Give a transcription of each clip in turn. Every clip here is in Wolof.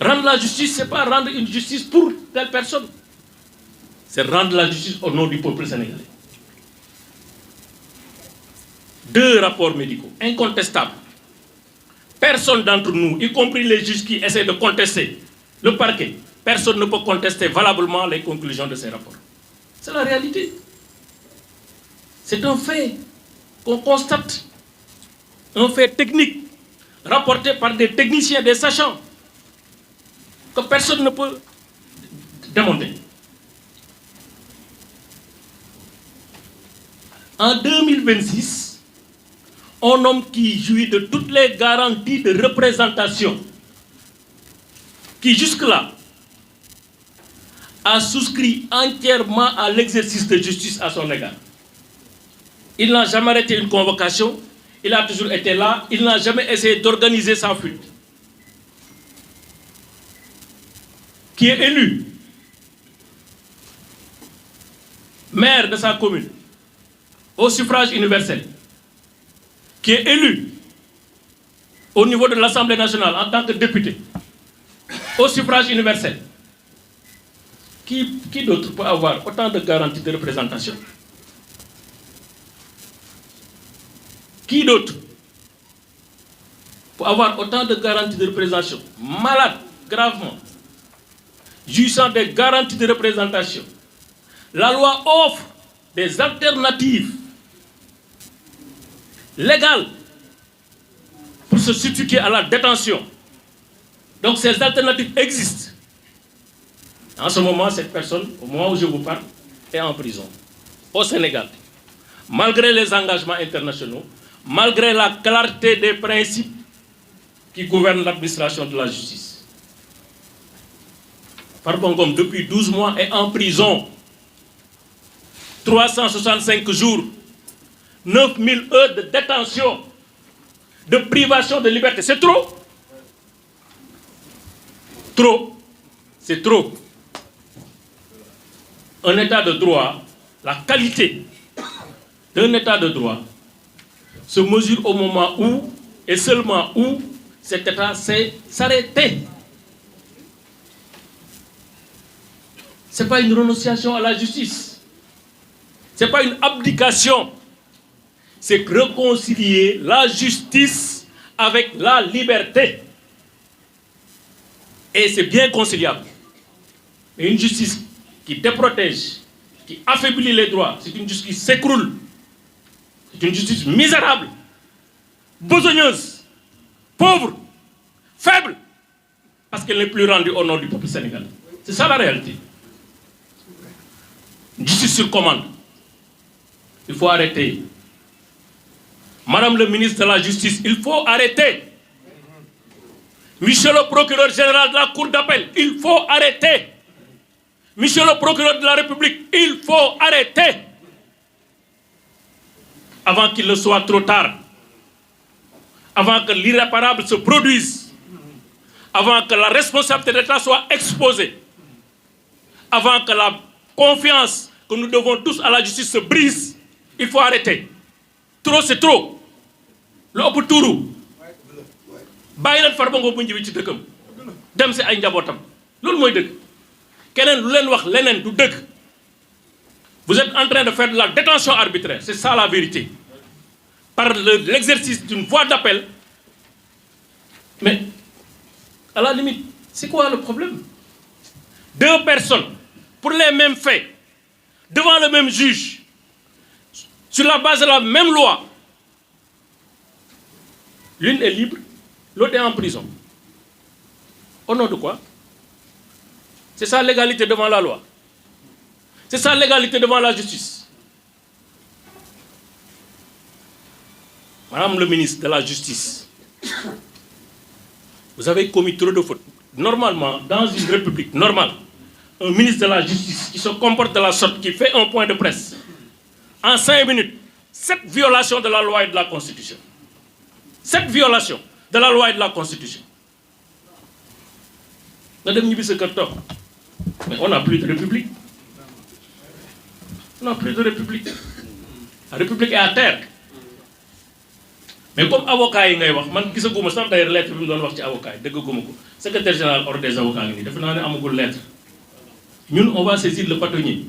Rendre la justice, ce n'est pas rendre une justice pour telle personne. C'est rendre la justice au nom du peuple sénégalais. 2 rapports médicaux incontestables. Personne d'entre nous, y compris les juges qui essaient de contester le parquet, personne ne peut contester valablement les conclusions de ces rapports. C'est la réalité. C'est un fait qu'on constate, un fait technique, rapporté par des techniciens, des sachants, que personne ne peut démonter. En 2026, un homme qui jouit de toutes les garanties de représentation, qui jusque-là a souscrit entièrement à l'exercice de justice à son égard. Il n'a jamais arrêté une convocation, il a toujours été là, il n'a jamais essayé d'organiser sa fuite. Qui est élu maire de sa commune au suffrage universel, qui est élu au niveau de l'Assemblée nationale en tant que député au suffrage universel. Qui d'autre peut avoir autant de garanties de représentation? Qui d'autre peut avoir autant de garanties de représentation? Malade, gravement, jouissant des garanties de représentation. La loi offre des alternatives légales pour se substituer à la détention. Donc ces alternatives existent. En ce moment, cette personne, au moment où je vous parle, est en prison, au Sénégal. Malgré les engagements internationaux, malgré la clarté des principes qui gouvernent l'administration de la justice. Farba Ngom, depuis 12 mois, est en prison. 365 jours, 9000 heures de détention, de privation de liberté. C'est trop? Trop. C'est trop. Un état de droit, la qualité d'un état de droit se mesure au moment où, et seulement où, cet état sait s'arrêter. Ce n'est pas une renonciation à la justice. Ce n'est pas une abdication. C'est réconcilier la justice avec la liberté. Et c'est bien conciliable. Mais une justice qui déprotège, qui affaiblit les droits, c'est une justice qui s'écroule. C'est une justice misérable, besogneuse, pauvre, faible, parce qu'elle n'est plus rendue au nom du peuple sénégalais. C'est ça la réalité. Une justice sur commande. Il faut arrêter. Madame le ministre de la Justice, il faut arrêter. Monsieur le procureur général de la Cour d'appel, il faut arrêter. Monsieur le procureur de la République, il faut arrêter. Avant qu'il ne soit trop tard. Avant que l'irréparable se produise. Avant que la responsabilité de l'État soit exposée. Avant que la confiance que nous devons tous à la justice se brise. Il faut arrêter. Trop, c'est trop. Le ëpp tuuru. Bàyyi leen Farba Ngom bu ñëwee ci dëkkam. Dem si ay njabootam. Loolu mooy dëgg. Keneen lu leen wax leneen du dëgg. Vous êtes en train de faire de la détention arbitraire. C'est ça la vérité. Par l'exercice d'une voie d'appel. Mais, à la limite, c'est quoi le problème? 2 personnes, pour les mêmes faits, devant le même juge, sur la base de la même loi. L'une est libre, l'autre est en prison. Au nom de quoi? C'est ça l'égalité devant la loi. C'est ça l'égalité devant la justice. Madame le ministre de la Justice, vous avez commis trop de fautes. Normalement, dans une république normale, un ministre de la Justice qui se comporte de la sorte, qui fait un point de presse, en 5 minutes, 7 violations de la loi et de la Constitution. 7 violations de la loi et de la Constitution. Madame Nibi Sekartok, mais on n'a plus de république. On n'a plus de république. La république est à terre. mais comme avocat yi ngay wax man gisaguma sax d'ailleurs lettre bi mu doon wax ci avocat yi dëggaguma ko secrétaire général ordre des avocats ngi nii defe naa ne amagul lettre ñun on va saisir le bâtonnier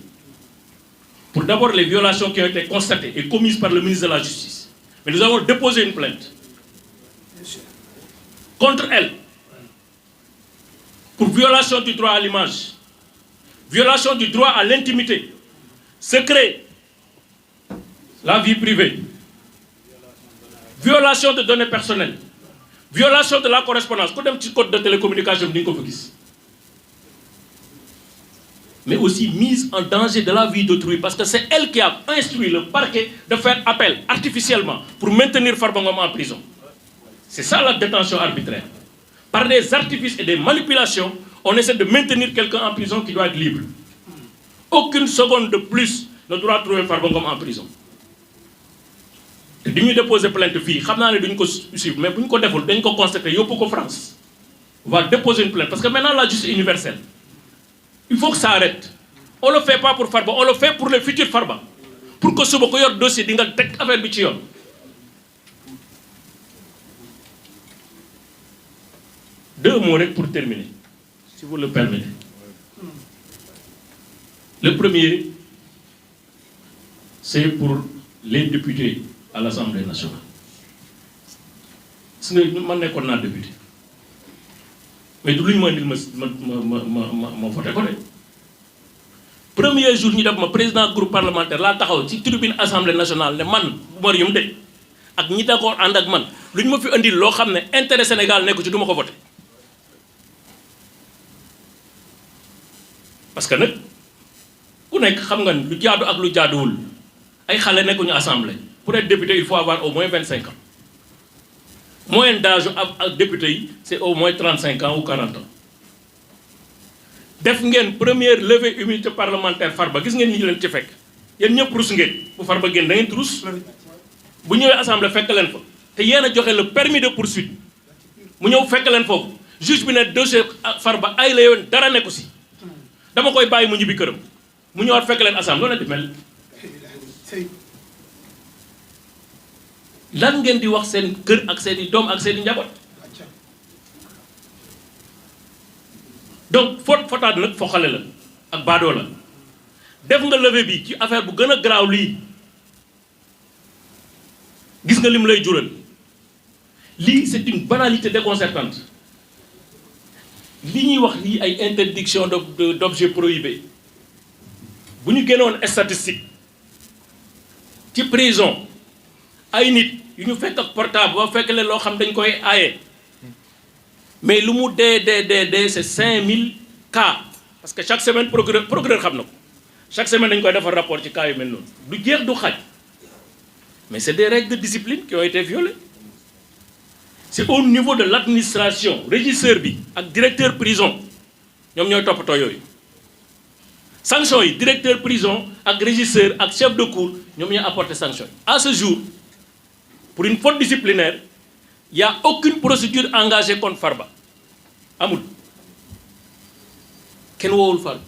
pour d'abord les violations qui ont été constatées et commises par le ministre de la Justice. Mais nous avons déposé une plainte contre elle pour violation du droit à l'image, violation du droit à l'intimité, secret, la vie privée, violation de données personnelles, violation de la correspondance. Quand un petit code de télécommunication, mais aussi mise en danger de la vie d'autrui, parce que c'est elle qui a instruit le parquet de faire appel artificiellement pour maintenir Farba Ngom en prison. C'est ça la détention arbitraire. Par des artifices et des manipulations, on essaie de maintenir quelqu'un en prison qui doit être libre. Aucune seconde de plus ne doit trouver Farba Ngom en prison. Si nous déposons plainte fille, je sais que suivre, mais si nous devons constater, il faut France. On va déposer une plainte, parce que maintenant la justice est universelle. Il faut que ça arrête. On ne le fait pas pour Farba, on le fait pour le futur Farba. Pour que ce soit un dossier qui est affaire de Chion. Deux mots pour terminer, si vous le permettez. Le premier, c'est pour les députés à l'Assemblée nationale. Je ne suis pas député. Mais du luñ ma indil ma voté ko de premier jour ñu def ma président groupe parlementaire laa taxaw ci tribune assemblée nationale ne man bu ma yëm de ak ñi d'accord ànd ak man luñ ma fi indil loo xam ne intérêt Sénégal nekku ci du ma ko voté parce que nag ku nekk xam nga lu jaadu ak lu jaaduwul ay xale nekkuñu assemblée pour être député il faut avoir au moins 25 ans. Moyenne d'âge à député, c'est au moins 35 ans ou 40 ans. Def ngeen première levée immunité parlementaire Farba gis ngeen ñi leen ci fekk yéen ñëpp rus ngeen bu Farba génn da ngeen rus bu ñëwee assemblée fekk leen fa te yéen a joxe le permis de poursuite mu ñëw fekk leen foofu juge bi ne dossier Farba ay la yoon dara nekku si dama koy bàyyi mu ñibbi këram mu ñëwaat fekk leen assemblée loolu la di mel. lan ngeen di wax seen kër ak seen i doom ak seen i njaboot donc fotaat nag foxale la ak baadoo la def nga levée bi ci affaire bu gën a garaaw lii gis nga lim lay jural lii c'est une banalité déconcertante li ñuy wax lii ay interdiction d'objets prohibés bu ñu génnoon statistique ci prison ay nit yu ñu fekk ak portable ba fekk leen loo xam dañ koy aaye mais lu mu dee c'est 5000 cas parce que chaque semaine procureur xam na ko chaque semaine dañ koy defar rapport ci cas yu mel noonu du jeex du xaaj mais c'est des règles de discipline qui ont été violées c'est au niveau de l'administration régisseur bi ak directeur prison ñoom ñooy toppatoo yooyu sanction yi directeur prison ak régisseur ak chef de cour ñoom ñooy apporter sanction yi à ce jour pour une faute disciplinaire, il n'y a aucune procédure engagée contre Farba. Amul. Ken wowul Farba.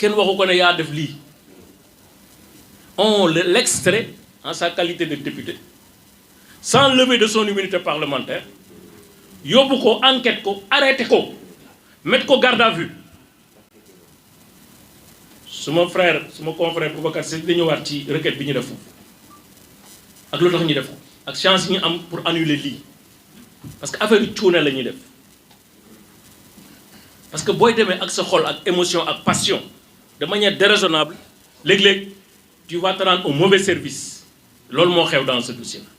Ken waxu ko ne yaa def lii. On l'extrait en sa qualité de député, sans lever de son immunité parlementaire, yóbbu ko enquête ko arrêté ko mettre ko garde à vue. Suma frère suma confrère Boubacar Sy dañu ñëwaat ci requête bi ñu def foofu. ak lu tax ñu def ko ak chance yi ñu am pour annuler lii parce que affaire yu cuune la ñuy def parce que booy demee ak sa xol ak émotion ak passion de manière déraisonnable léeg-léeg tu vas te rendre un mauvais service loolu moo xew dans ce dossier là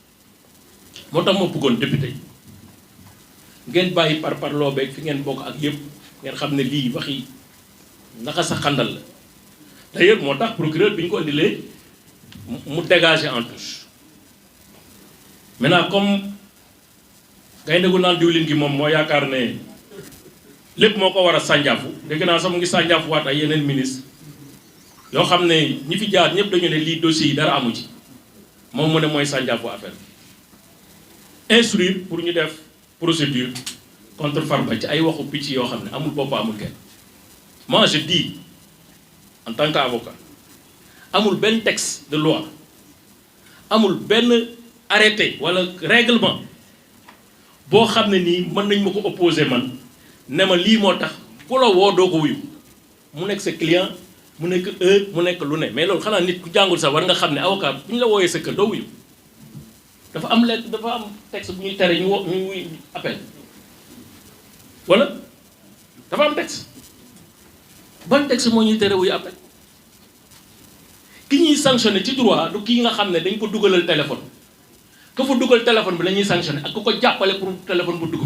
moo tax ma bëggoon député ngeen bàyyi par loo beeg fi ngeen bokk ak yëpp ngeen xam ne lii waxi naka sa xandal la d'ailleurs moo tax procureur bi ñu ko indilee mu dégager en touche. Maintenant comme gaynde gu naan diwlin gi moom moo yaakaar ne lépp moo ko war a sànjaafu dégg naa sax mu ngi sànjaafu waat ay yeneen ministre yoo xam ne ñi fi jaar ñëpp dañu ne lii dossier yi dara amu ci moom mu ne mooy sànjaafu affaire instruire pour ñu def procédure contre Farba ci ay waxu picc yoo xam ne amul bopp amul kenn moi je dis en tant qu'avocat amul benn texte de loi amul benn arrêté wala règlement boo xam ne nii mën nañ ma ko opposé man ne ma lii moo tax ku la woo doo ko wuyu mu nekk sa client mu nekk heure mu nekk lu ne mais loolu xanaa nit ku jàngul sax war nga xam ne avocat bu ñu la wooyee sa kër doo wuyu dafa am lettre dafa am texte bu ñuy tere ñu wuy appel wala dafa am texte ban texte moo ñuy tere wuyu appel ki ñuy sanctionné ci droit du kii nga xam ne dañ ko dugalal téléphone ka fa dugal téléphone bi la ñuy sanctionné ak ku ko jàppale pour téléphone bu dugg